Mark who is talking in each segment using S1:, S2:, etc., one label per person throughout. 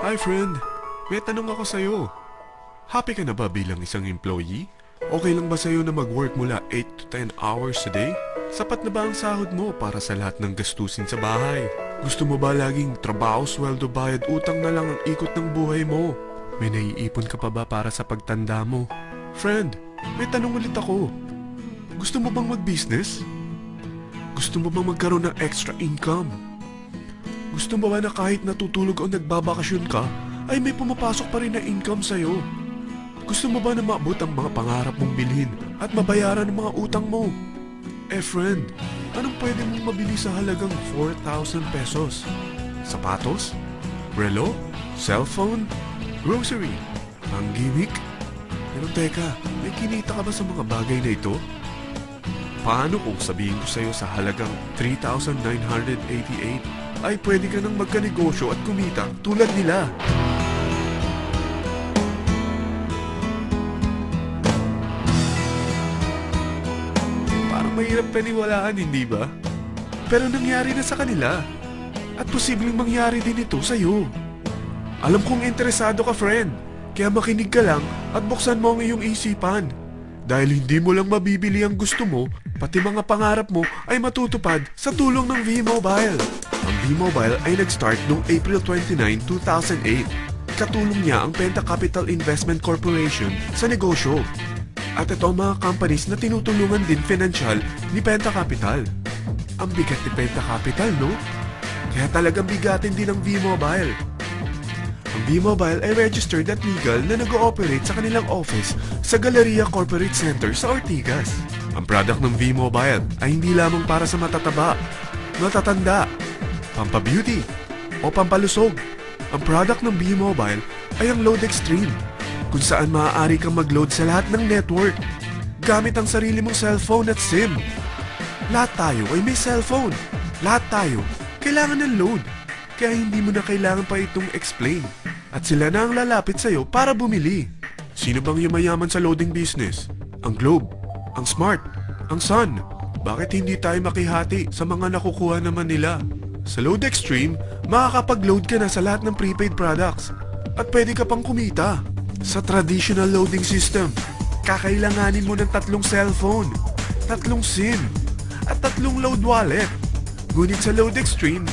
S1: Hi friend, may tanong ako sa'yo. Happy ka na ba bilang isang employee? Okay lang ba sa'yo na mag-work mula 8 to 10 hours a day? Sapat na ba ang sahod mo para sa lahat ng gastusin sa bahay? Gusto mo ba laging trabaho, sweldo, bayad, utang na lang ang ikot ng buhay mo? May naiipon ka pa ba para sa pagtanda mo? Friend, may tanong ulit ako. Gusto mo bang mag-business? Gusto mo bang magkaroon ng extra income? Gusto mo ba na kahit natutulog o nagbabakasyon ka, ay may pumapasok pa rin na income sa'yo? Gusto mo ba na maabot ang mga pangarap mong bilhin at mabayaran ang mga utang mo? Friend, anong pwede mong mabili sa halagang 4,000 pesos? Sapatos? Relo? Cellphone? Grocery? Ang gimmick? Pero teka, may kinita ka ba sa mga bagay na ito? Paano kung sabihin ko sa'yo sa halagang 3,988 ay pwede ka nang magkanegosyo at kumita tulad nila? Parang mahirap paniwalaan, hindi ba? Pero nangyari na sa kanila. At posibleng mangyari din ito sa'yo. Alam kong interesado ka, friend. Kaya makinig ka lang at buksan mo ang iyong isipan. Dahil hindi mo lang mabibili ang gusto mo, pati mga pangarap mo ay matutupad sa tulong ng V-Mobile. Ang V-Mobile ay nag-start noong April 29, 2008. Katulong niya ang Penta Capital Investment Corporation sa negosyo. At ito ang mga companies na tinutulungan din financial ni Penta Capital. Ang bigat ni Penta Capital, no? Kaya talagang bigatin din ang V-Mobile. Ang V-Mobile ay registered at legal na nag-ooperate sa kanilang office sa Galleria Corporate Center sa Ortigas. Ang product ng V-Mobile ay hindi lamang para sa matataba, matatanda, pampabeauty, o pampalusog. Ang product ng V-Mobile ay ang Load Extreme, kung saan maaari kang mag-load sa lahat ng network gamit ang sarili mong cellphone at SIM. Lahat tayo ay may cellphone. Lahat tayo kailangan ng load. Kaya hindi mo na kailangan pa itong explain. At sila na ang lalapit sa'yo para bumili. Sino bang yumayaman sa loading business? Ang Globe, ang Smart, ang Sun. Bakit hindi tayo makihati sa mga nakukuha naman nila? Sa Load Extreme, makakapag-load ka na sa lahat ng prepaid products. At pwede ka pang kumita. Sa traditional loading system, kakailanganin mo ng 3 cellphone, 3 SIM, at 3 load wallet. Ngunit sa Load Extreme,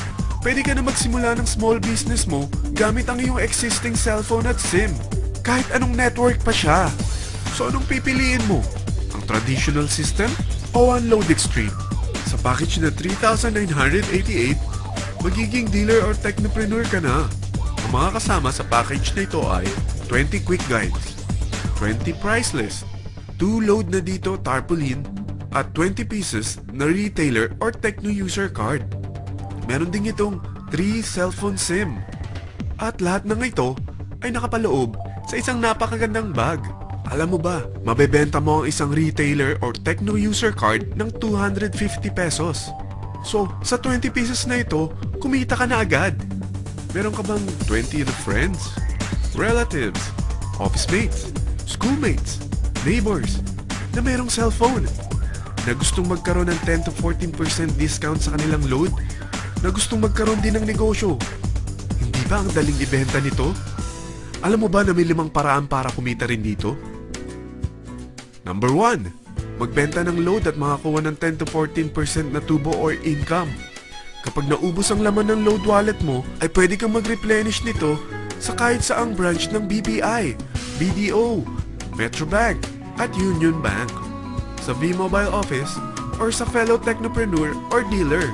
S1: pwede ka na magsimula ng small business mo gamit ang iyong existing cellphone at SIM. Kahit anong network pa siya. So anong pipiliin mo? Ang traditional system o ang Load Extreme? Sa package na 3,988, magiging dealer or technopreneur ka na. Ang mga kasama sa package na ito ay 20 quick guides, 20 price list, 2 load na dito tarpaulin, at 20 pieces na retailer or techno user card. Meron din itong 3 cellphone SIM. At lahat ng ito ay nakapaloob sa isang napakagandang bag. Alam mo ba, mabebenta mo ang isang retailer or techno user card ng 250 pesos. So, sa 20 pieces na ito, kumita ka na agad. Meron ka bang 20 na friends, relatives, office mates, schoolmates, neighbors na merong cellphone, na gustong magkaroon ng 10 to 14% discount sa kanilang load, na gustong magkaroon din ng negosyo? Hindi ba ang daling ibenta nito? Alam mo ba na may 5 paraan para kumita rin dito? Number 1, magbenta ng load at makakuha ng 10 to 14% na tubo or income. Kapag naubos ang laman ng load wallet mo, ay pwede kang mag-replenish nito sa kahit saang branch ng BPI, BDO, Metrobank, at Union Bank, sa V-Mobile office, or sa fellow technopreneur or dealer.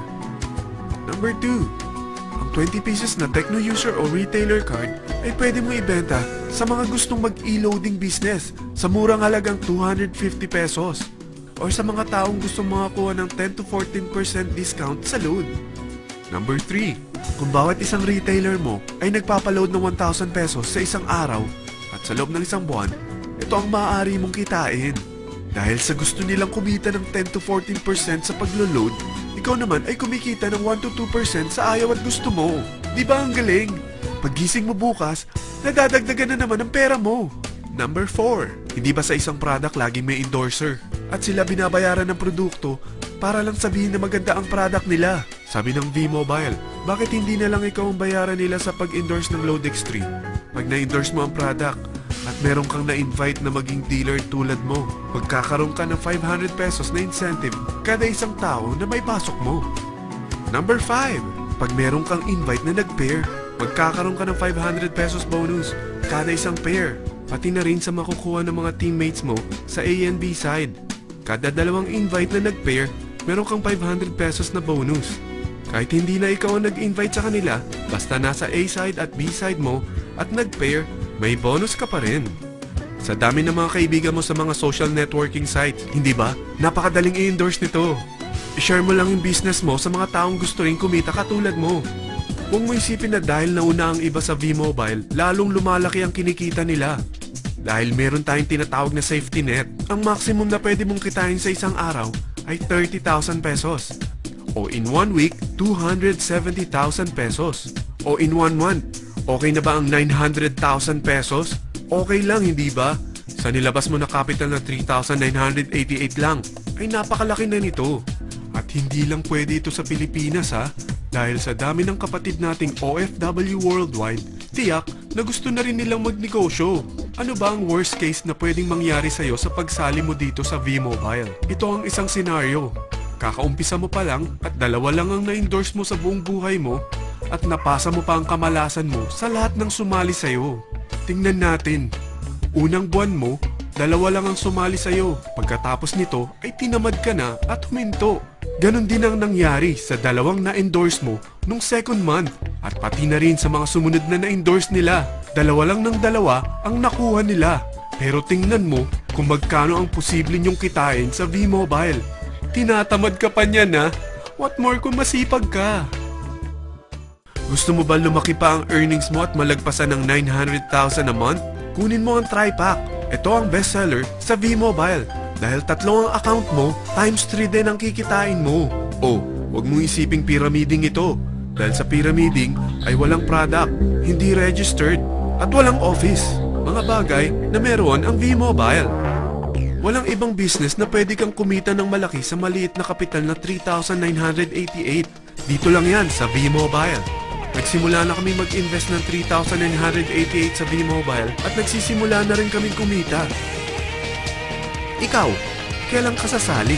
S1: Number 2, ang 20 pieces na techno user o retailer card ay pwede mo ibenta sa mga gustong mag-e-loading business sa murang halagang 250 pesos, or sa mga taong gustong makakuha ng 10 to 14% discount sa load. Number 3, kung bawat isang retailer mo ay nagpapaload ng 1,000 pesos sa isang araw at sa loob ng isang buwan, ito ang maaari mong kitain. Dahil sa gusto nilang kumita ng 10 to 14% sa paglo-load, ikaw naman ay kumikita ng 1 to 2% sa ayaw at gusto mo. Di ba ang galing? Paggising mo bukas, nadadagdagan na naman ang pera mo. Number 4, hindi ba sa isang product laging may endorser? At sila binabayaran ng produkto para lang sabihin na maganda ang product nila. Sabi ng V-Mobile, Bakit hindi na lang ikaw ang bayaran nila sa pag-endorse ng Load Extreme? Pag na-endorse mo ang product at meron kang na-invite na maging dealer tulad mo, magkakaroon ka ng 500 pesos na incentive kada isang tao na may pasok mo. Number 5. Pag meron kang invite na nag-pair, magkakaroon ka ng 500 pesos bonus kada isang pair, pati na rin sa makukuha ng mga teammates mo sa A and B side. Kada dalawang invite na nag-pair, meron kang 500 pesos na bonus. Kahit hindi na ikaw ang nag-invite sa kanila, basta nasa A side at B side mo at nag-pair, may bonus ka pa rin. Sa dami ng mga kaibigan mo sa mga social networking sites, hindi ba? Napakadaling i-endorse nito. I-share mo lang yung business mo sa mga taong gusto rin kumita katulad mo. Huwag mo isipin na dahil nauna ang iba sa V-Mobile, lalong lumalaki ang kinikita nila. Dahil meron tayong tinatawag na safety net, ang maximum na pwede mong kitain sa isang araw ay 30,000 pesos. O in 1 week, 270,000 pesos. O in 1 month, okay na ba ang 900,000 pesos? Okay lang, hindi ba? Sa nilabas mo na capital na 3,988 lang, ay napakalaki na nito. At hindi lang pwede ito sa Pilipinas ha, dahil sa dami ng kapatid nating OFW worldwide, tiyak na gusto na rin nilang magnegosyo. Ano ba ang worst case na pwedeng mangyari sa'yo sa pagsali mo dito sa V-Mobile? Ito ang isang senaryo. Kakaumpisa mo pa lang at dalawa lang ang na-endorse mo sa buong buhay mo at napasa mo pa ang kamalasan mo sa lahat ng sumali sa'yo. Tingnan natin. Unang buwan mo, dalawa lang ang sumali sa'yo. Pagkatapos nito ay tinamad ka na at huminto. Ganon din ang nangyari sa dalawang na-endorse mo nung second month at pati na rin sa mga sumunod na na-endorse nila. Dalawa lang ng dalawa ang nakuha nila. Pero tingnan mo kung magkano ang posible nyong kitain sa V-Mobile. Tinatamad ka pa niyan ha? What more kung masipag ka? Gusto mo ba lumaki pa ang earnings mo at malagpasan ng 900,000 a month? Kunin mo ang TriPack. Ito ang bestseller sa V-Mobile. Dahil 3 ang account mo, times 3 din ang kikitain mo. Oh, huwag mong isiping pyramiding ito. Dahil sa pyramiding ay walang product, hindi registered, at walang office. Mga bagay na meron ang V-Mobile. Walang ibang business na pwede kang kumita ng malaki sa maliit na kapital na 3,988. Dito lang yan sa V-Mobile. Nagsimula na kami mag-invest ng 3,988 sa V-Mobile at nagsisimula na rin kaming kumita. Ikaw, kailan ka sasali?